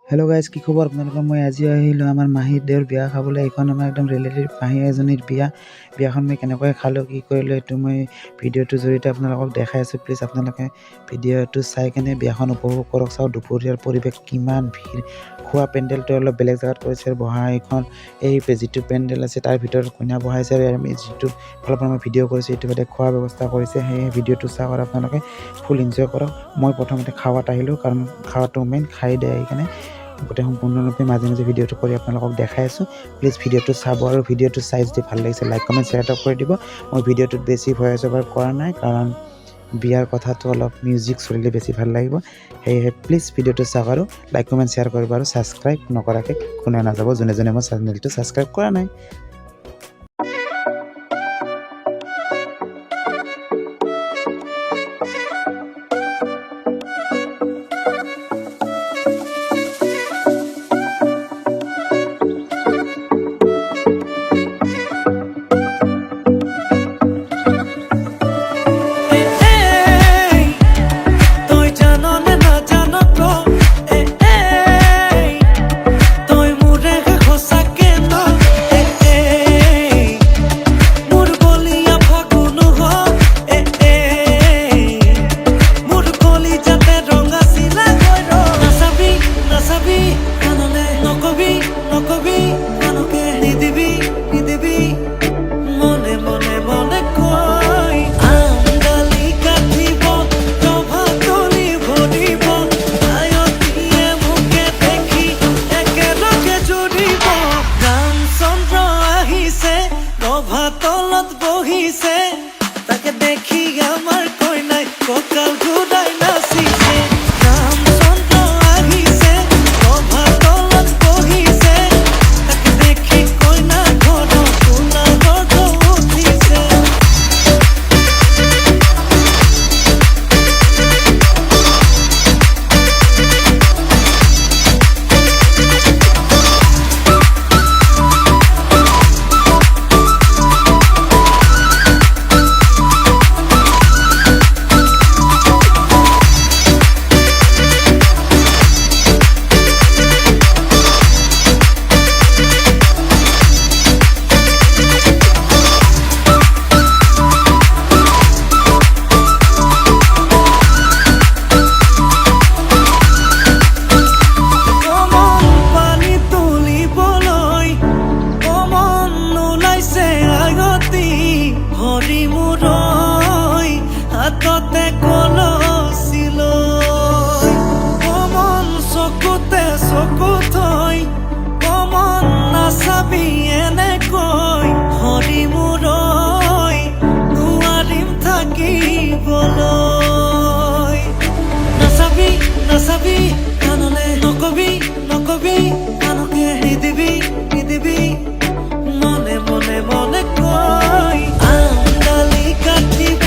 Hello' guys, কি খবৰ আপোনালোকৰ? মই আজি আহিলোঁ আমাৰ মাহীৰ দেউৰ বিয়া খাবলৈ। এইখন আমাৰ একদম ৰিলেটিভ মাহী এজনীৰ বিয়াখন মই কেনেকৈ খালোঁ, কি কৰিলোঁ, এইটো মই ভিডিঅ'টোৰ জৰিয়তে আপোনালোকক দেখাই আছোঁ। প্লিজ আপোনালোকে ভিডিঅ'টো চাই কেনে বিয়াখন উপভোগ কৰক। চাওক দুপৰীয়াৰ পৰিৱেশ কিমান ভিৰ। খোৱা পেণ্ডেলটো অলপ বেলেগ জেগাত কৰিছে বহা। এই যিটো পেণ্ডেল আছে তাৰ ভিতৰত কইনা বহাইছে, আৰু আমি যিটো ফালৰ পৰা মই ভিডিঅ' কৰিছোঁ এইটো বাদে খোৱা ব্যৱস্থা কৰিছে। সেয়ে ভিডিঅ'টো চাওক আৰু আপোনালোকে ফুল এনজয় কৰক। মই প্ৰথমতে খাৱাত আহিলোঁ, কাৰণ খাৱাটো মেইন। খাই দিয়ে আহি কেনে গোটেই সম্পূৰ্ণৰূপে মাজে মাজে ভিডিঅ'টো কৰি আপোনালোকক দেখাই আছোঁ। প্লিজ ভিডিঅ'টো চাব, আৰু ভিডিঅ'টো চাই যদি ভাল লাগিছে লাইক কমেণ্ট শ্বেয়াৰ এটা কৰি দিব। মই ভিডিঅ'টোত বেছি ভইচ অভাৰ কৰা নাই, কাৰণ বিয়াৰ কথাটো অলপ মিউজিক চলিলে বেছি ভাল লাগিব। সেয়েহে প্লিজ ভিডিঅ'টো চাওক আৰু লাইক কমেণ্ট শ্বেয়াৰ কৰিব, আৰু ছাবস্ক্ৰাইব নকৰাকৈ কোনে নাযাব, যোনে মোৰ চেনেলটো ছাবস্ক্ৰাইব কৰা নাই। তলত বহিছে তাকে দেখি আমার কইনাই ককাল ঘুরাই নাচিছে। রামচন্দ্র আহিছে সভা তলত বহিছে তাকে দেখি কইনা ঘর কোনা গর্ভ উঠিছে। হাততে কলছিল কমন চকুতে চকু থৈ কমন নাচাবি এনেকৈ হৰি মূৰৈ নোৱাৰিম থাকিবলৈ। নাচাবি নাচাবি কাণলে নকবি নকবি কাণকে নিদিবি নিদিবি মনে মনে মনে কৈ আঙালি কাটিব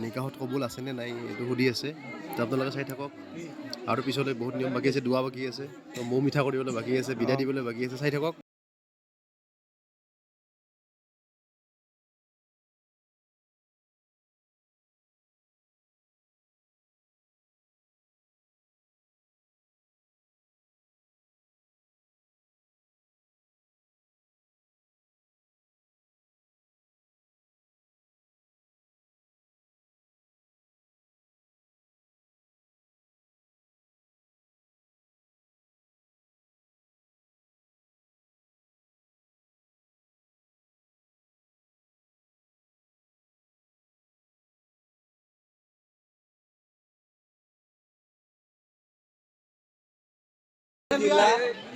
নিকাহত কবুল আছেনে নাই এইটো সুধি আছে। তো আপোনালোকে চাই থাকক। আৰু পিছলৈ বহুত নিয়ম বাকী আছে, দুৱা বাকী আছে, তো মৌ মিঠা কৰিবলৈ বাকী আছে, বিদায় দিবলৈ বাকী আছে, চাই থাকক।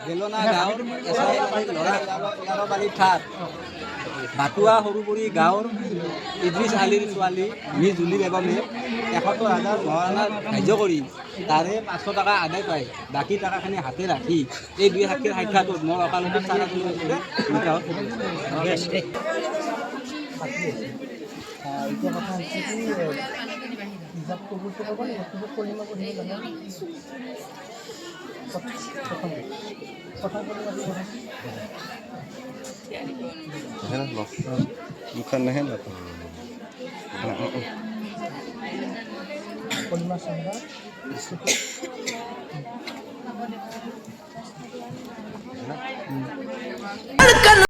বেলনা গাঁৱৰ ল'ৰা ঠাৰ বাটুৱা সৰুপুৰী গাঁৱৰ ইদ্ৰিছ আলীৰ ছোৱালী মিছ জুলি বেগমে ৭১,০০০ মহাৰণাত ধাৰ্য কৰি তাৰে ৫০০ টকা আদায় পায়। বাকী টকাখিনি হাতে ৰাখি এই দুই সাক্ষীৰ সাক্ষাতত মই অকালতিত bukan nahen apa? Kan